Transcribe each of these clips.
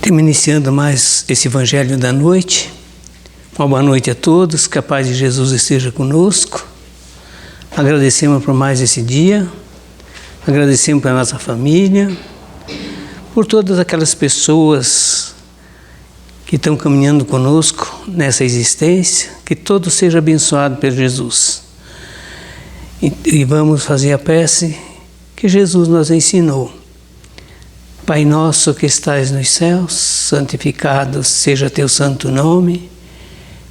Estamos iniciando mais esse Evangelho da noite. Uma boa noite a todos, que a paz de Jesus esteja conosco. Agradecemos por mais esse dia, agradecemos pela nossa família, por todas aquelas pessoas que estão caminhando conosco nessa existência, que todo seja abençoado por Jesus. E vamos fazer a prece que Jesus nos ensinou. Pai nosso que estais nos céus, santificado seja teu santo nome.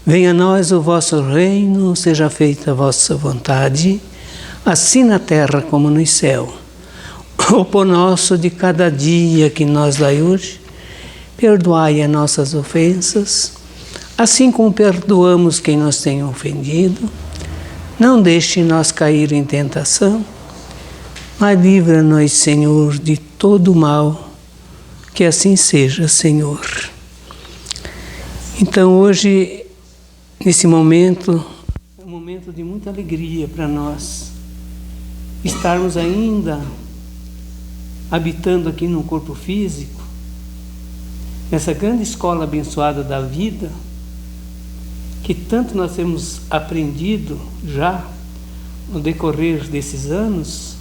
Venha a nós o vosso reino, seja feita a vossa vontade, assim na terra como no céu. O pão nosso de cada dia que nos dai hoje, perdoai as nossas ofensas, assim como perdoamos quem nos tem ofendido. Não deixe nós cair em tentação, mas livra-nos, Senhor, de todo o mal. Que assim seja, Senhor. Então hoje, nesse momento, é um momento de muita alegria para nós estarmos ainda habitando aqui num corpo físico, nessa grande escola abençoada da vida, que tanto nós temos aprendido já no decorrer desses anos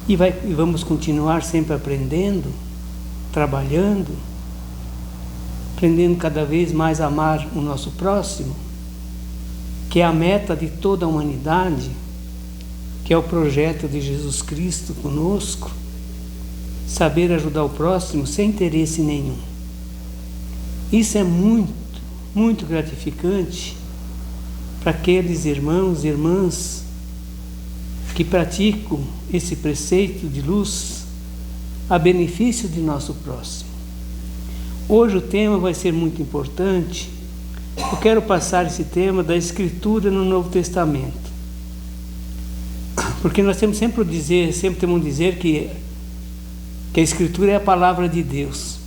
e vamos continuar sempre aprendendo, trabalhando, aprendendo cada vez mais a amar o nosso próximo, que é a meta de toda a humanidade, que é o projeto de Jesus Cristo conosco, saber ajudar o próximo sem interesse nenhum. Isso é muito, muito gratificante para aqueles irmãos e irmãs que praticam esse preceito de luz a benefício de nosso próximo. Hoje o tema vai ser muito importante. Eu quero passar esse tema da Escritura no Novo Testamento. Porque nós temos sempre temos dizer que a Escritura é a palavra de Deus.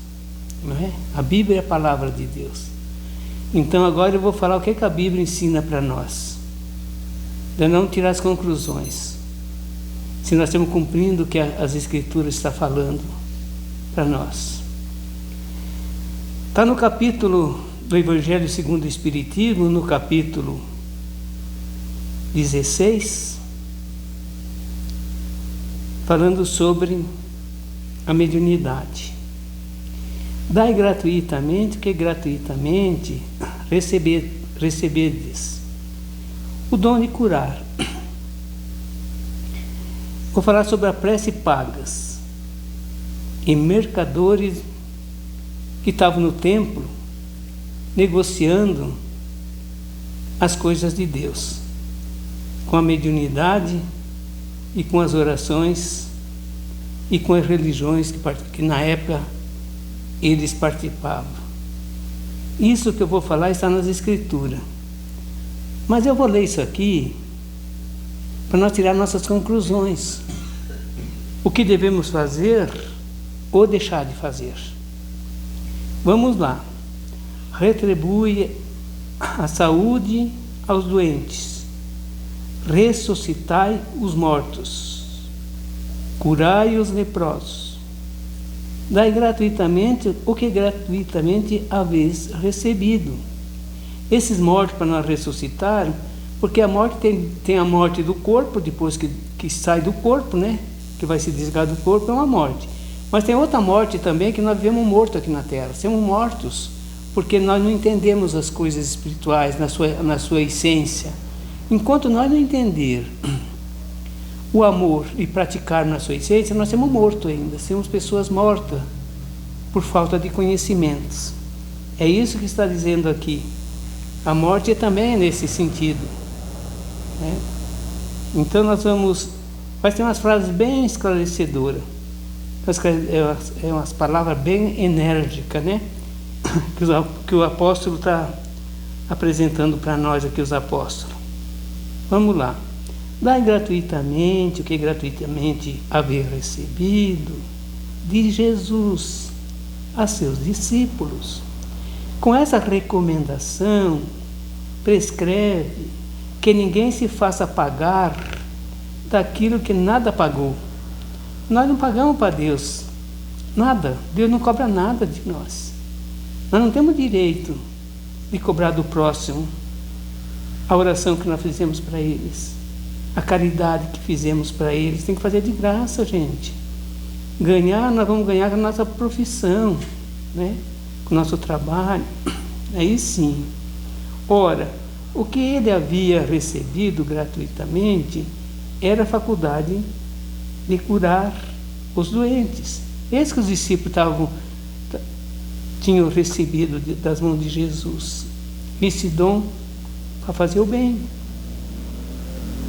Não é? A Bíblia é a palavra de Deus. Então agora eu vou falar o que a Bíblia ensina para nós. De não tirar as conclusões. Se nós estamos cumprindo o que as Escrituras estão falando para nós. Está no capítulo do Evangelho segundo o Espiritismo, no capítulo 16, falando sobre a mediunidade. Dai gratuitamente, que gratuitamente recebedes o dom de curar. Vou falar sobre a prece pagas e mercadores que estavam no templo negociando as coisas de Deus, com a mediunidade e com as orações e com as religiões que na época eles participavam. Isso que eu vou falar está nas Escrituras. Mas eu vou ler isso aqui para nós tirar nossas conclusões. O que devemos fazer ou deixar de fazer. Vamos lá. Retribui a saúde aos doentes. Ressuscitai os mortos. Curai os leprosos. Dai gratuitamente o que gratuitamente haveis recebido. Esses mortos para nós ressuscitar, porque a morte tem a morte do corpo, depois que sai do corpo, né? Que vai se desligar do corpo, é uma morte. Mas tem outra morte também, que nós vivemos mortos aqui na Terra. Somos mortos, porque nós não entendemos as coisas espirituais na sua essência. Enquanto nós não entender o amor e praticar na sua essência, nós somos mortos ainda. Somos pessoas mortas por falta de conhecimentos. É isso que está dizendo aqui. A morte também é nesse sentido. Né? Então vai ter umas frases bem esclarecedoras, umas palavras bem enérgicas, né? que o apóstolo está apresentando para nós aqui, os apóstolos. Vamos lá. Dai gratuitamente o que gratuitamente haver recebido de Jesus a seus discípulos. Com essa recomendação, prescreve que ninguém se faça pagar daquilo que nada pagou. Nós não pagamos para Deus Nada. Deus não cobra nada de nós. Nós não temos direito de cobrar do próximo a oração que nós fizemos para eles, a caridade que fizemos para eles. Tem que fazer de graça, gente. Ganhar, nós vamos ganhar com a nossa profissão, né? Com o nosso trabalho. Aí sim. Ora, o que ele havia recebido gratuitamente era a faculdade de curar os doentes. Esse que os discípulos tinham recebido das mãos de Jesus. Esse dom para fazer o bem.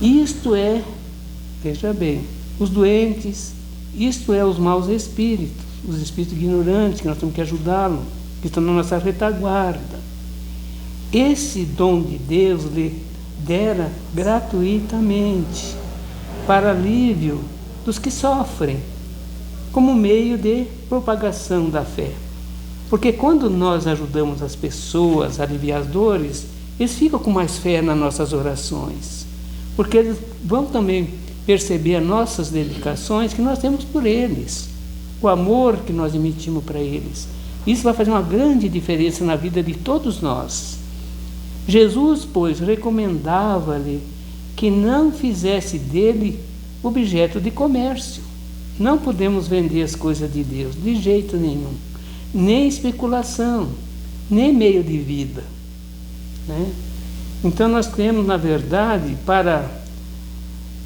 Isto é, veja bem, os doentes, isto é os maus espíritos, os espíritos ignorantes, que nós temos que ajudá-los, que estão na nossa retaguarda. Esse dom de Deus lhe dera gratuitamente para alívio dos que sofrem, como meio de propagação da fé. Porque quando nós ajudamos as pessoas a aliviar as dores, eles ficam com mais fé nas nossas orações, porque eles vão também perceber as nossas dedicações que nós temos por eles, o amor que nós emitimos para eles. Isso vai fazer uma grande diferença na vida de todos nós. Jesus, pois, recomendava-lhe que não fizesse dele objeto de comércio. Não podemos vender as coisas de Deus, de jeito nenhum. Nem especulação, nem meio de vida, né? Então nós temos, na verdade, para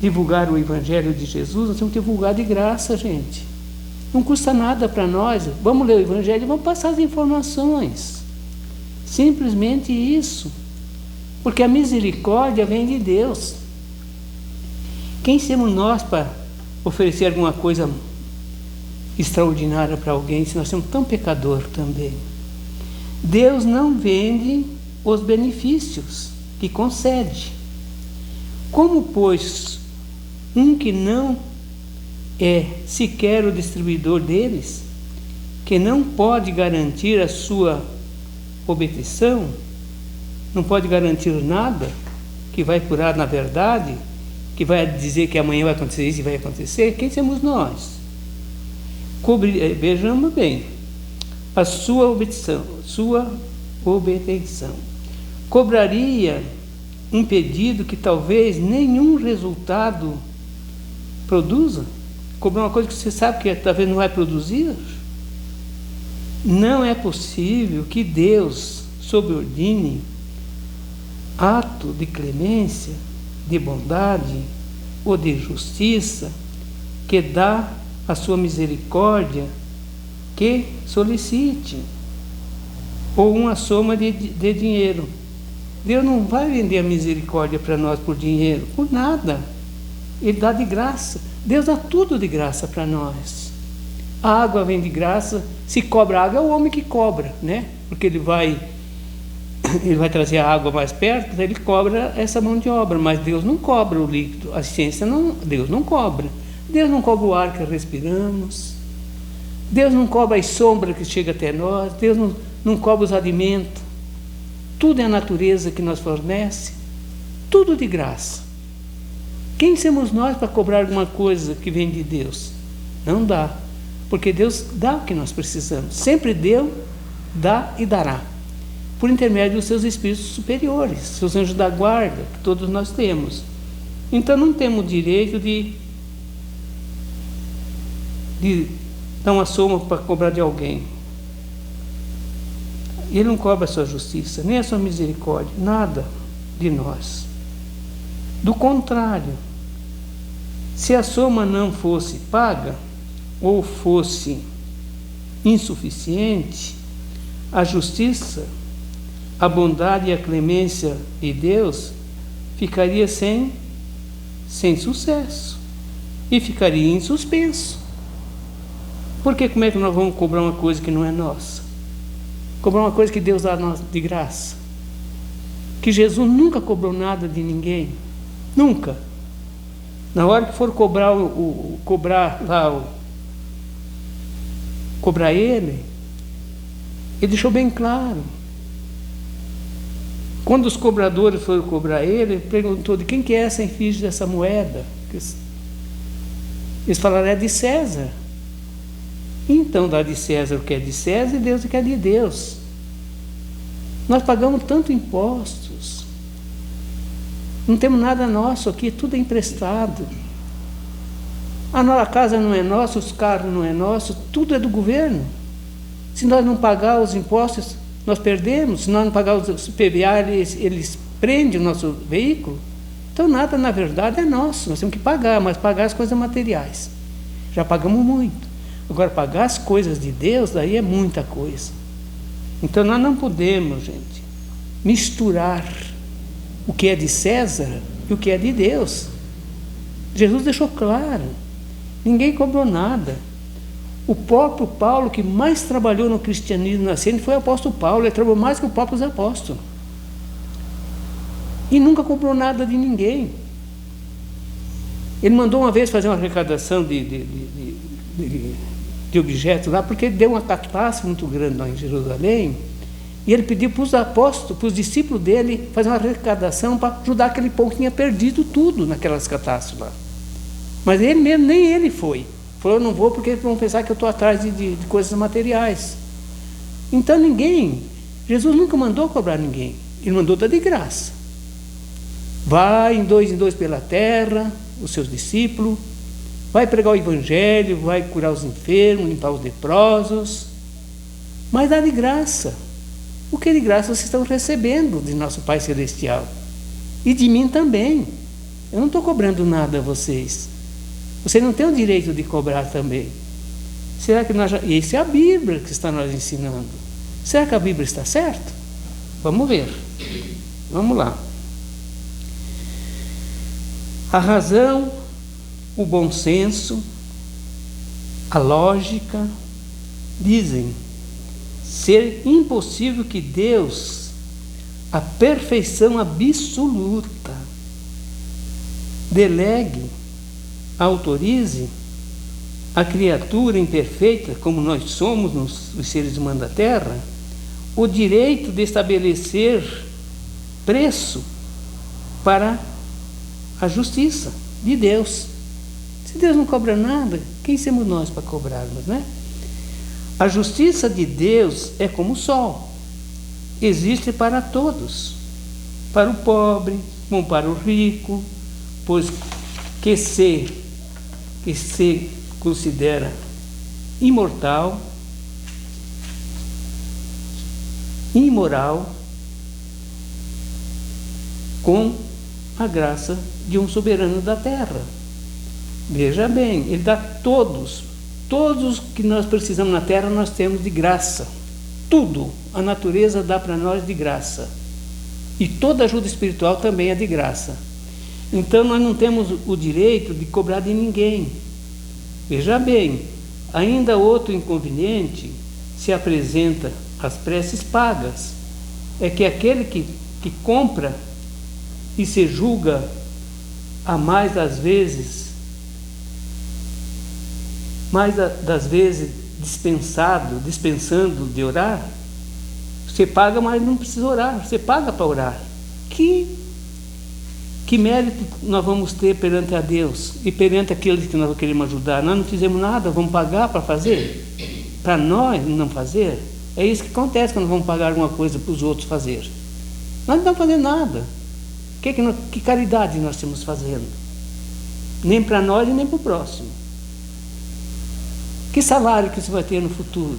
divulgar o Evangelho de Jesus, nós temos que divulgar de graça, gente. Não custa nada para nós. Vamos ler o Evangelho e vamos passar as informações. Simplesmente isso. Porque a misericórdia vem de Deus. Quem somos nós para oferecer alguma coisa extraordinária para alguém, se nós somos tão pecador também? Deus não vende os benefícios que concede. Como, pois, um que não é sequer o distribuidor deles, que não pode garantir a sua obtenção, não pode garantir nada, que vai curar na verdade, que vai dizer que amanhã vai acontecer isso e vai acontecer, quem somos nós? Vejamos bem, a sua obtenção, cobraria um pedido que talvez nenhum resultado produza? Cobrar uma coisa que você sabe que talvez não vai produzir? Não é possível que Deus subordine ato de clemência, de bondade ou de justiça que dá a sua misericórdia que solicite, ou uma soma de dinheiro. Deus não vai vender a misericórdia para nós por dinheiro, por nada. Ele dá de graça. Deus dá tudo de graça para nós. A água vem de graça. Se cobra água, é o homem que cobra, né? Porque ele vai trazer a água mais perto, ele cobra essa mão de obra, mas Deus não cobra o líquido, a ciência não, Deus não cobra. Deus não cobra o ar que respiramos, Deus não cobra as sombras que chegam até nós, Deus não cobra os alimentos, tudo é a natureza que nos fornece, tudo de graça. Quem somos nós para cobrar alguma coisa que vem de Deus? Não dá, porque Deus dá o que nós precisamos, sempre deu, dá e dará, por intermédio dos seus espíritos superiores, seus anjos da guarda, que todos nós temos. Então não temos o direito de dar uma soma para cobrar de alguém. Ele não cobra a sua justiça, nem a sua misericórdia, nada de nós. Do contrário, se a soma não fosse paga, ou fosse insuficiente, a justiça, a bondade e a clemência de Deus ficaria sem sucesso e ficaria em suspenso. Porque como é que nós vamos cobrar uma coisa que não é nossa? Cobrar uma coisa que Deus dá a nós de graça? Que Jesus nunca cobrou nada de ninguém, nunca. Na hora que for cobrar ele deixou bem claro. Quando os cobradores foram cobrar ele perguntou: de quem que é essa efígie dessa moeda? Eles falaram: é de César. Então dá de César o que é de César e Deus o que é de Deus. Nós pagamos tanto impostos. Não temos nada nosso aqui, tudo é emprestado. A nossa casa não é nossa, os carros não é nosso, tudo é do governo. Se nós não pagar os impostos, nós perdemos. Se nós não pagar os PVA, eles prendem o nosso veículo. Então nada, na verdade, é nosso. Nós temos que pagar, mas pagar as coisas materiais. Já pagamos muito. Agora, pagar as coisas de Deus, daí é muita coisa. Então nós não podemos, gente, misturar o que é de César e o que é de Deus. Jesus deixou claro. Ninguém cobrou nada. O próprio Paulo, que mais trabalhou no cristianismo nascente, foi o apóstolo Paulo. Ele trabalhou mais que os próprios apóstolos. E nunca cobrou nada de ninguém. Ele mandou uma vez fazer uma arrecadação de objetos lá, porque deu uma catástrofe muito grande lá em Jerusalém. E ele pediu para os apóstolos, para os discípulos dele, fazer uma arrecadação para ajudar aquele povo que tinha perdido tudo naquelas catástrofes lá. Mas ele mesmo, nem ele foi. Falou, eu não vou porque vão pensar que eu estou atrás de coisas materiais. Então Jesus nunca mandou cobrar ninguém. Ele mandou dar de graça. Vai em dois pela terra, os seus discípulos, vai pregar o evangelho, vai curar os enfermos, limpar os leprosos, mas dá de graça. O que de graça vocês estão recebendo de nosso Pai Celestial. E de mim também. Eu não estou cobrando nada a vocês. Você não tem o direito de cobrar também. Será que isso é a Bíblia que está nos ensinando. Será que a Bíblia está certa? Vamos ver. Vamos lá. A razão, o bom senso, a lógica, dizem ser impossível que Deus, a perfeição absoluta, delegue, autorize a criatura imperfeita, como nós somos, os seres humanos da Terra, o direito de estabelecer preço para a justiça de Deus. Se Deus não cobra nada, quem somos nós para cobrarmos, né? A justiça de Deus é como o sol, existe para todos, para o pobre, como para o rico, pois que se considera imortal, imoral, com a graça de um soberano da terra. Veja bem, ele dá todos que nós precisamos na terra, nós temos de graça. Tudo a natureza dá para nós de graça. E toda ajuda espiritual também é de graça. Então nós não temos o direito de cobrar de ninguém. Veja bem, ainda outro inconveniente se apresenta às preces pagas. É que aquele que compra e se julga a mais das vezes dispensando de orar, você paga, mas não precisa orar, você paga para orar. Que mérito nós vamos ter perante a Deus e perante aqueles que nós queremos ajudar? Nós não fizemos nada, vamos pagar para fazer? Para nós não fazer? É isso que acontece quando vamos pagar alguma coisa para os outros fazer. Nós não estamos fazendo nada. Que caridade nós estamos fazendo? Nem para nós e nem para o próximo. Que salário que você vai ter no futuro?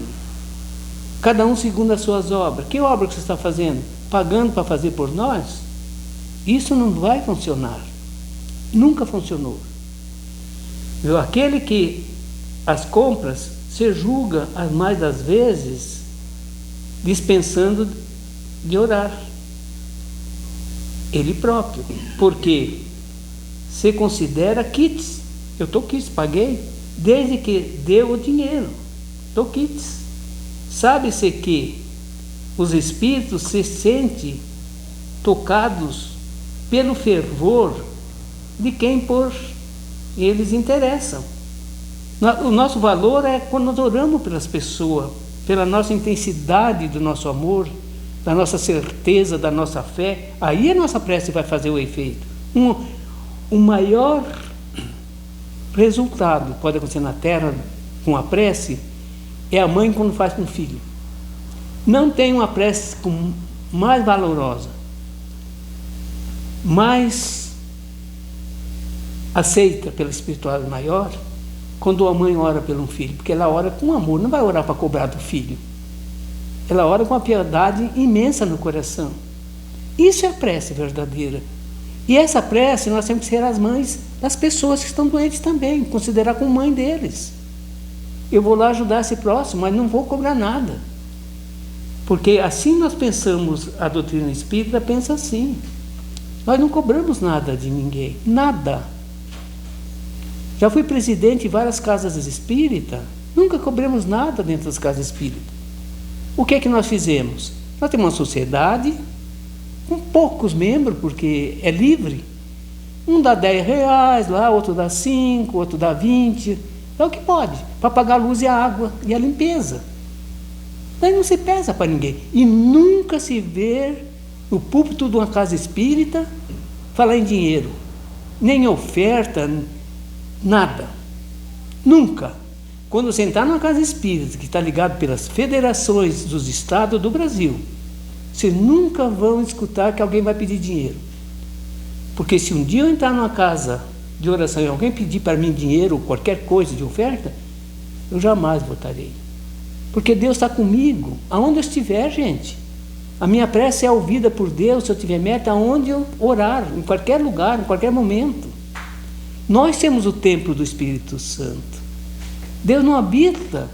Cada um segundo as suas obras. Que obra que você está fazendo? Pagando para fazer por nós? Isso não vai funcionar. Nunca funcionou. Aquele que as compras se julga as mais das vezes dispensando de orar. Ele próprio. Porque se considera quites. Eu estou quites, paguei. Desde que deu o dinheiro. Estou quites. Sabe-se que os espíritos se sentem tocados pelo fervor de quem por eles interessam. O nosso valor é quando nós oramos pelas pessoas, pela nossa intensidade do nosso amor, da nossa certeza, da nossa fé. Aí a nossa prece vai fazer o efeito. O maior resultado pode acontecer na Terra com a prece é a mãe quando faz com o filho. Não tem uma prece mais valorosa, mais aceita pela espiritualidade maior, quando a mãe ora pelo filho, porque ela ora com amor, não vai orar para cobrar do filho. Ela ora com uma piedade imensa no coração. Isso é a prece verdadeira. E essa prece nós temos que ser as mães das pessoas que estão doentes também, considerar como mãe deles. Eu vou lá ajudar esse próximo, mas não vou cobrar nada. Porque assim nós pensamos, a doutrina espírita pensa assim. Nós não cobramos nada de ninguém, nada. Já fui presidente de várias casas espíritas, nunca cobramos nada dentro das casas espíritas. O que é que nós fizemos? Nós temos uma sociedade com poucos membros, porque é livre. Um dá R$10 lá, outro dá 5, outro dá 20. É o que pode, para pagar a luz e a água e a limpeza. Daí não se pesa para ninguém. E nunca se vê no púlpito de uma casa espírita falar em dinheiro, nem oferta, nada. Nunca. Quando você entrar numa casa espírita, que está ligado pelas federações dos estados do Brasil, vocês nunca vão escutar que alguém vai pedir dinheiro. Porque se um dia eu entrar numa casa de oração e alguém pedir para mim dinheiro ou qualquer coisa de oferta, eu jamais votarei. Porque Deus está comigo, aonde eu estiver, gente. A minha prece é ouvida por Deus, se eu tiver meta, aonde eu orar, em qualquer lugar, em qualquer momento. Nós temos o templo do Espírito Santo. Deus não habita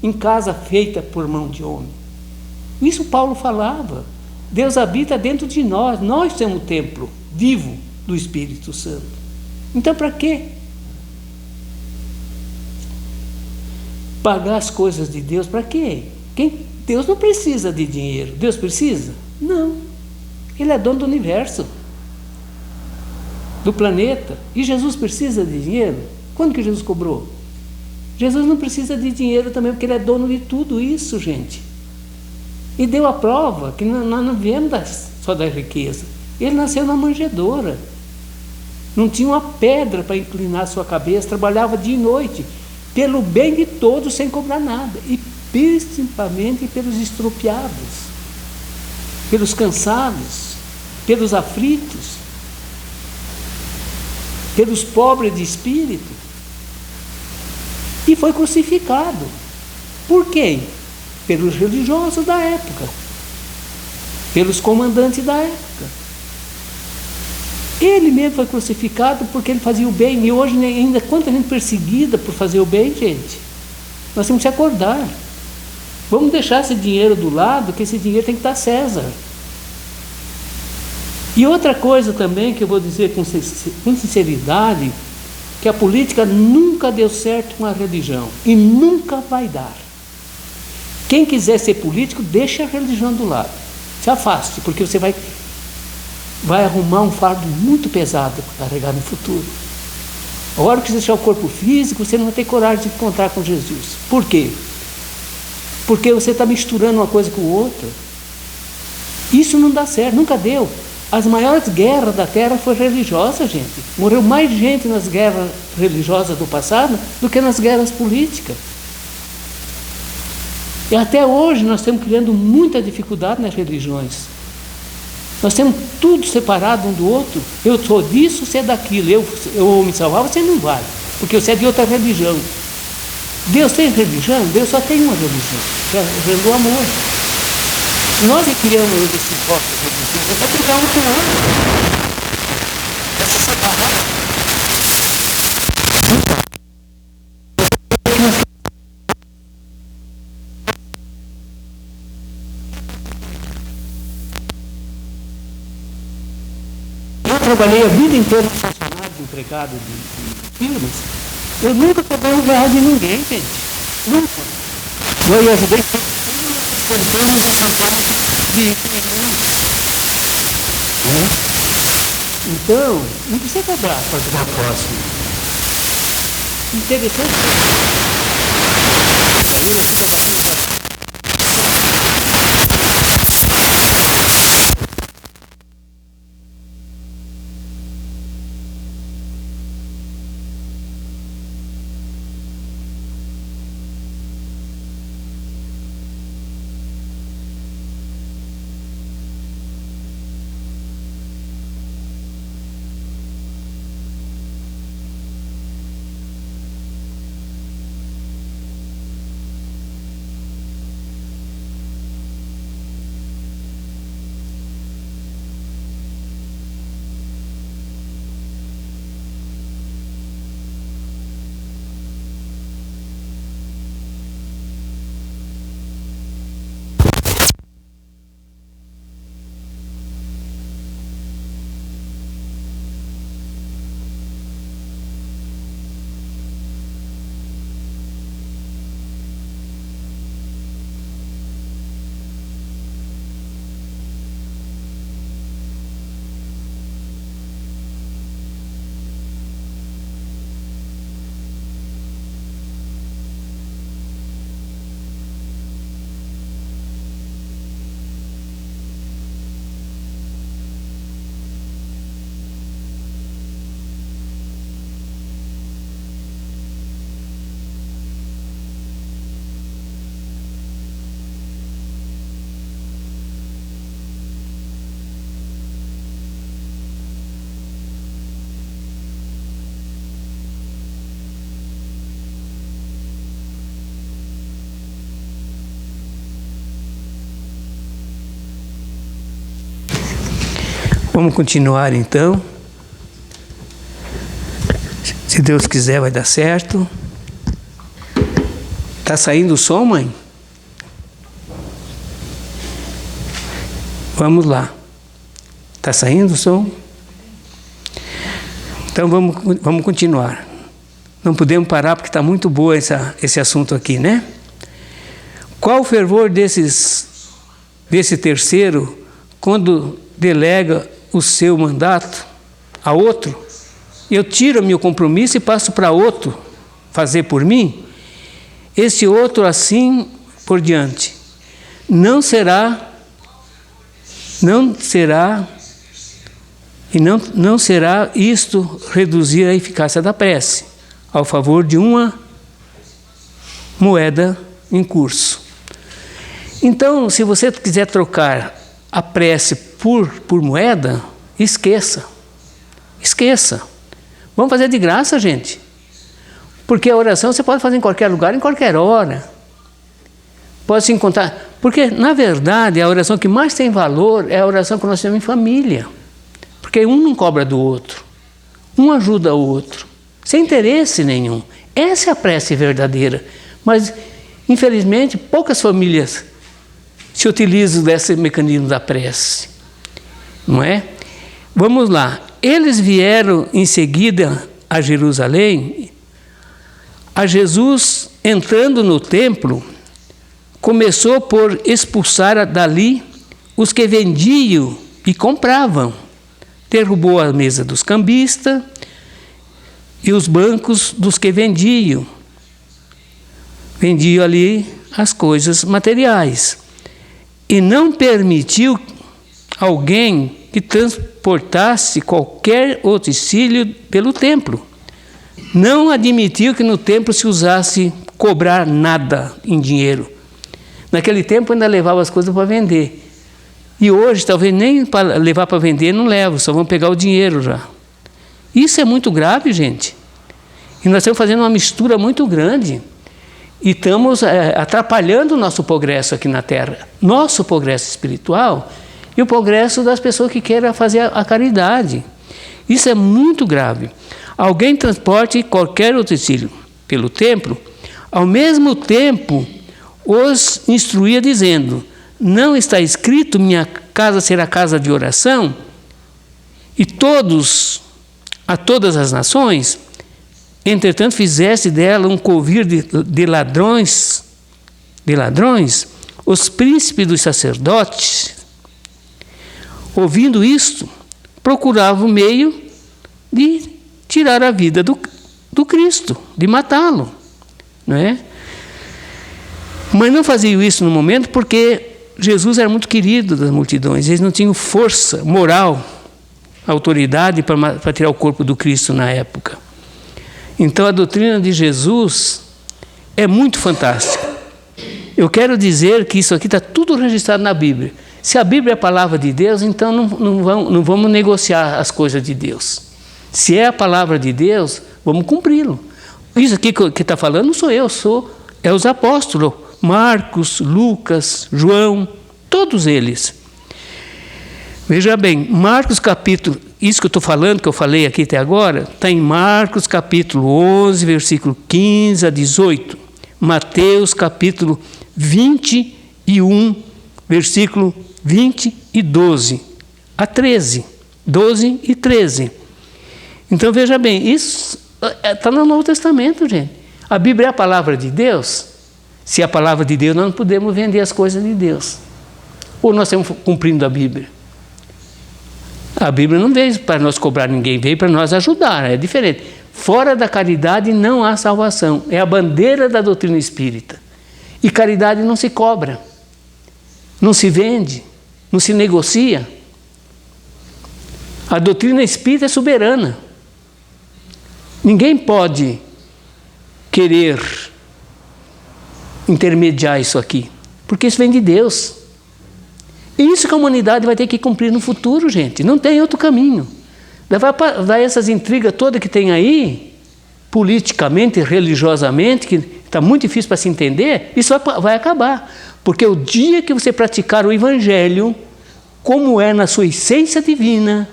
em casa feita por mão de homem. Isso Paulo falava. Deus habita dentro de nós. Nós temos o templo vivo do Espírito Santo. Então, para quê? Pagar as coisas de Deus, para quê? Deus não precisa de dinheiro. Deus precisa? Não. Ele é dono do universo, do planeta. E Jesus precisa de dinheiro? Quando que Jesus cobrou? Jesus não precisa de dinheiro também, porque Ele é dono de tudo isso, gente. E deu a prova que nós não viemos só da riqueza. Ele nasceu na manjedoura. Não tinha uma pedra para inclinar a sua cabeça, trabalhava dia e noite, pelo bem de todos, sem cobrar nada. E principalmente pelos estropiados, pelos cansados, pelos aflitos, pelos pobres de espírito. E foi crucificado. Por quem? Pelos religiosos da época, pelos comandantes da época. Ele mesmo foi crucificado porque ele fazia o bem. E hoje ainda quanta gente perseguida por fazer o bem, gente. Nós temos que acordar. Vamos deixar esse dinheiro do lado, que esse dinheiro tem que estar César. E outra coisa também que eu vou dizer com sinceridade, que a política nunca deu certo com a religião e nunca vai dar. Quem quiser ser político, deixa a religião do lado, se afaste, porque você vai arrumar um fardo muito pesado para carregar no futuro. A hora que você deixar o corpo físico, você não vai ter coragem de encontrar com Jesus. Por quê? Porque você está misturando uma coisa com outra. Isso não dá certo, nunca deu. As maiores guerras da Terra foram religiosas, gente. Morreu mais gente nas guerras religiosas do passado do que nas guerras políticas. E até hoje nós estamos criando muita dificuldade nas religiões. Nós temos tudo separado um do outro. Eu sou disso, você é daquilo. Eu vou me salvar, você não vai, porque você é de outra religião. Deus tem religião? Deus só tem uma religião, que é a religião do amor. Nós é que criamos esse voto de religião, é para brigar um com o outro. Essa separada. Eu trabalhei a vida inteira como funcionário, empregado de firmas. Eu nunca cobrei R$1 de ninguém, gente. Nunca. Eu ajudei centenas e centenas de irmãos. Então, não precisa cobrar para ajudar o próximo. Interessante. Vamos continuar então. Se Deus quiser, vai dar certo. Tá saindo o som, mãe? Vamos lá. Tá saindo o som? Então vamos continuar. Não podemos parar porque está muito boa esse assunto aqui, né? Qual o fervor desse terceiro quando delega o seu mandato a outro? Eu tiro meu compromisso e passo para outro fazer por mim? Esse outro assim por diante. Não será isto reduzir a eficácia da prece ao favor de uma moeda em curso. Então, se você quiser trocar a prece por moeda, esqueça. Vamos fazer de graça, gente. Porque a oração você pode fazer em qualquer lugar, em qualquer hora. Pode se encontrar. Porque, na verdade, a oração que mais tem valor é a oração que nós temos em família. Porque um não cobra do outro. Um ajuda o outro. Sem interesse nenhum. Essa é a prece verdadeira. Mas, infelizmente, poucas famílias se utilizam desse mecanismo da prece. Não é? Vamos lá. Eles vieram em seguida a Jerusalém. A Jesus, entrando no templo, começou por expulsar dali os que vendiam e compravam. Derrubou a mesa dos cambistas e os bancos dos que vendiam. Vendiam ali as coisas materiais. E não permitiu alguém que transportasse qualquer utensílio pelo templo. Não admitiu que no templo se usasse cobrar nada em dinheiro. Naquele tempo ainda levava as coisas para vender. E hoje, talvez nem para levar para vender não leva, só vão pegar o dinheiro já. Isso é muito grave, gente. E nós estamos fazendo uma mistura muito grande. E estamos atrapalhando o nosso progresso aqui na Terra. Nosso progresso espiritual e o progresso das pessoas que queiram fazer a caridade. Isso é muito grave. Alguém transporte qualquer utensílio pelo templo, ao mesmo tempo os instruía dizendo: não está escrito, minha casa será casa de oração? E a todas as nações, entretanto fizeste dela um covil de ladrões, os príncipes dos sacerdotes, ouvindo isto, procuravam o meio de tirar a vida do Cristo, de matá-lo, não é? Mas não faziam isso no momento porque Jesus era muito querido das multidões. Eles não tinham força moral, autoridade para tirar o corpo do Cristo na época. Então a doutrina de Jesus é muito fantástica. Eu quero dizer que isso aqui está tudo registrado na Bíblia. Se a Bíblia é a palavra de Deus, então não vamos negociar as coisas de Deus. Se é a palavra de Deus, vamos cumpri-lo. Isso aqui que está falando não sou eu, é os apóstolos. Marcos, Lucas, João, todos eles. Veja bem, Marcos capítulo, isso que eu estou falando, que eu falei aqui até agora, está em Marcos capítulo 11, versículo 15 a 18. Mateus capítulo 21, versículo 20 e 12 a 13. 12 e 13. Então veja bem, isso está no Novo Testamento, gente. A Bíblia é a palavra de Deus. Se é a palavra de Deus, nós não podemos vender as coisas de Deus. Ou nós estamos cumprindo a Bíblia? A Bíblia não veio para nós cobrar ninguém, veio para nós ajudar, é diferente. Fora da caridade não há salvação, é a bandeira da doutrina espírita. E caridade não se cobra, não se vende, não se negocia. A doutrina espírita é soberana. Ninguém pode querer intermediar isso aqui, porque isso vem de Deus. E isso que a humanidade vai ter que cumprir no futuro, gente. Não tem outro caminho. Vai essas intrigas todas que tem aí, politicamente, religiosamente, que está muito difícil para se entender, isso vai acabar. Porque o dia que você praticar o Evangelho como é na sua essência divina,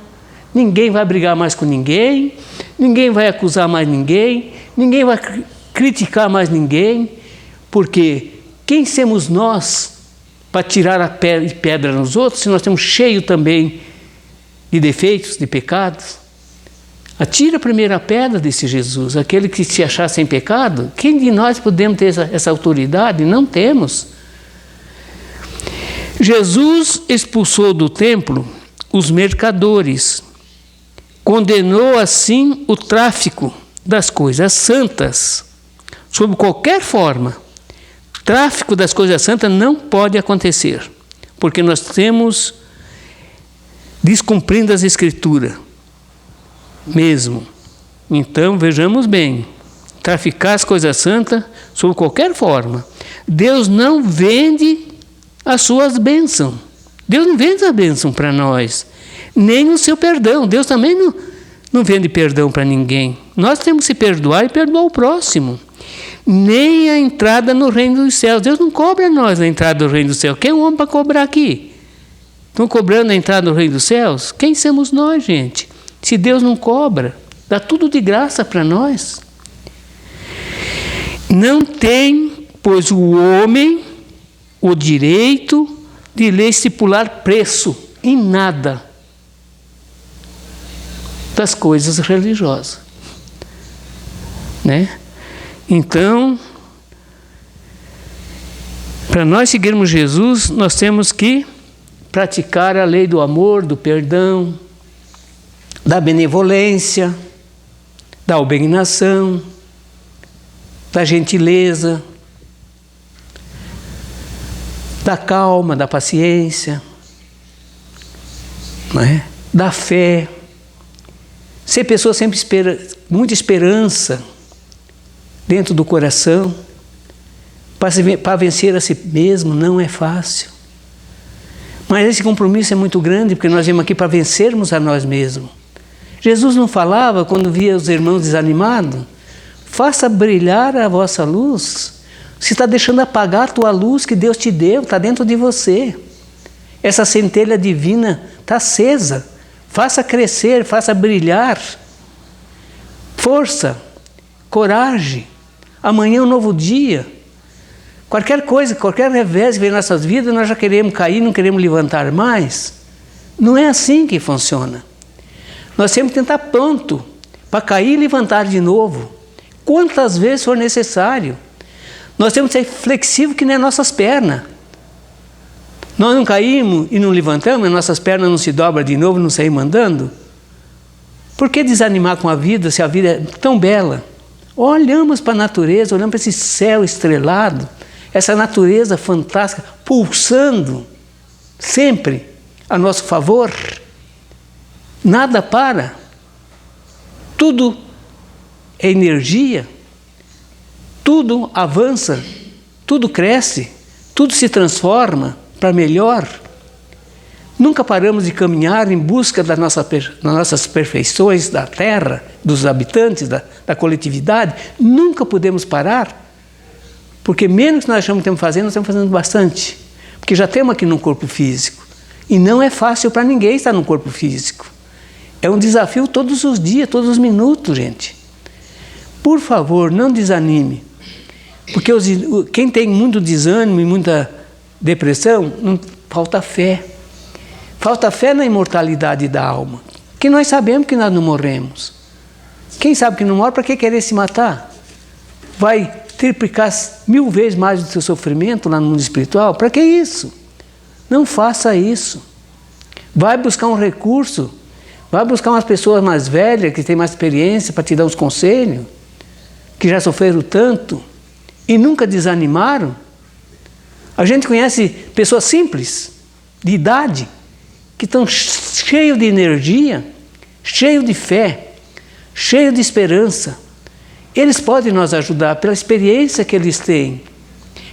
ninguém vai brigar mais com ninguém, ninguém vai acusar mais ninguém, ninguém vai criticar mais ninguém, porque quem somos nós para tirar a pedra nos outros, se nós temos cheio também de defeitos, de pecados? Atira a primeira pedra, disse Jesus, aquele que se achar sem pecado. Quem de nós podemos ter essa autoridade? Não temos. Jesus expulsou do templo os mercadores, condenou assim o tráfico das coisas santas, sob qualquer forma. Tráfico das coisas santas não pode acontecer, porque nós temos descumprindo as Escrituras mesmo. Então, vejamos bem, traficar as coisas santas sob qualquer forma. Deus não vende as suas bênçãos. Deus não vende a bênção para nós, nem o seu perdão. Deus também não vende perdão para ninguém. Nós temos que se perdoar e perdoar o próximo. Nem a entrada no reino dos céus. Deus não cobra a nós a entrada no reino dos céus. Quem é o homem para cobrar aqui? Estão cobrando a entrada no reino dos céus? Quem somos nós, gente? Se Deus não cobra, dá tudo de graça para nós. Não tem, pois, o homem o direito de lhe estipular preço em nada das coisas religiosas, né? Então, para nós seguirmos Jesus, nós temos que praticar a lei do amor, do perdão, da benevolência, da obediência, da gentileza, da calma, da paciência, não é? Da fé. Ser pessoa sempre muita esperança dentro do coração. Para vencer a si mesmo não é fácil. Mas esse compromisso é muito grande, porque nós viemos aqui para vencermos a nós mesmos. Jesus não falava, quando via os irmãos desanimados, faça brilhar a vossa luz. Você está deixando apagar a tua luz que Deus te deu, está dentro de você. Essa centelha divina está acesa. Faça crescer, faça brilhar. Força, coragem. Amanhã é um novo dia. Qualquer coisa, qualquer revés que vem em nossas vidas, nós já queremos cair, não queremos levantar mais. Não é assim que funciona. Nós temos que estar pronto para cair e levantar de novo. Quantas vezes for necessário. Nós temos que ser flexíveis que nem as nossas pernas. Nós não caímos e não levantamos, as nossas pernas não se dobram de novo, não saímos andando. Por que desanimar com a vida se a vida é tão bela? Olhamos para a natureza, olhamos para esse céu estrelado, essa natureza fantástica, pulsando sempre a nosso favor. Nada para. Tudo é energia. Tudo avança, tudo cresce, tudo se transforma para melhor. Nunca paramos de caminhar em busca das nossas perfeições da terra, dos habitantes, da coletividade. Nunca podemos parar, porque menos que nós achamos que estamos fazendo, nós estamos fazendo bastante. Porque já temos aqui num corpo físico. E não é fácil para ninguém estar num corpo físico. É um desafio todos os dias, todos os minutos, gente. Por favor, não desanime. Porque quem tem muito desânimo e muita depressão, falta fé. Falta fé na imortalidade da alma. Que nós sabemos que nós não morremos. Quem sabe que não morre, para que querer se matar? Vai triplicar 1000 vezes mais o seu sofrimento lá no mundo espiritual? Para que isso? Não faça isso. Vai buscar um recurso. Vai buscar umas pessoas mais velhas, que têm mais experiência, para te dar uns conselhos, que já sofreram tanto e nunca desanimaram. A gente conhece pessoas simples, de idade, que estão cheios de energia, cheios de fé, cheios de esperança. Eles podem nos ajudar pela experiência que eles têm,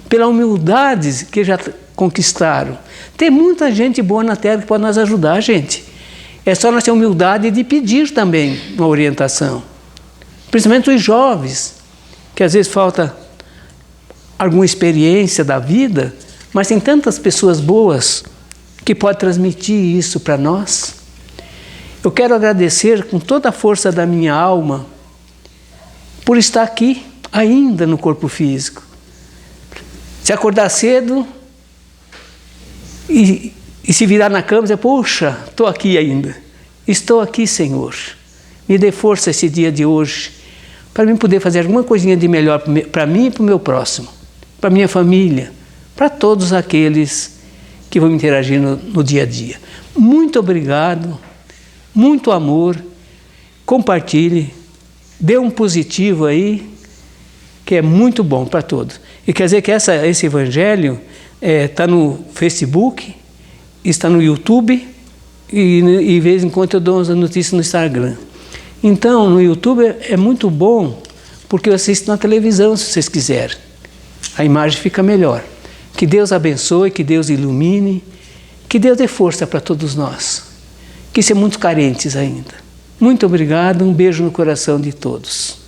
pela humildade que já conquistaram. Tem muita gente boa na Terra que pode nos ajudar, gente. É só nós ter humildade de pedir também uma orientação. Principalmente os jovens, que às vezes falta alguma experiência da vida, mas tem tantas pessoas boas que pode transmitir isso para nós. Eu quero agradecer com toda a força da minha alma por estar aqui ainda no corpo físico. Se acordar cedo e se virar na cama e dizer, poxa, estou aqui ainda. Estou aqui, Senhor. Me dê força esse dia de hoje para mim poder fazer alguma coisinha de melhor para mim e para o meu próximo, para minha família, para todos aqueles que vão interagir no dia a dia. Muito obrigado, muito amor, compartilhe, dê um positivo aí, que é muito bom para todos. E quer dizer que esse evangelho está no Facebook, está no YouTube e de vez em quando eu dou umas notícias no Instagram. Então, no YouTube é muito bom, porque eu assisto na televisão, se vocês quiserem. A imagem fica melhor. Que Deus abençoe, que Deus ilumine, que Deus dê força para todos nós, que somos muito carentes ainda. Muito obrigado, um beijo no coração de todos.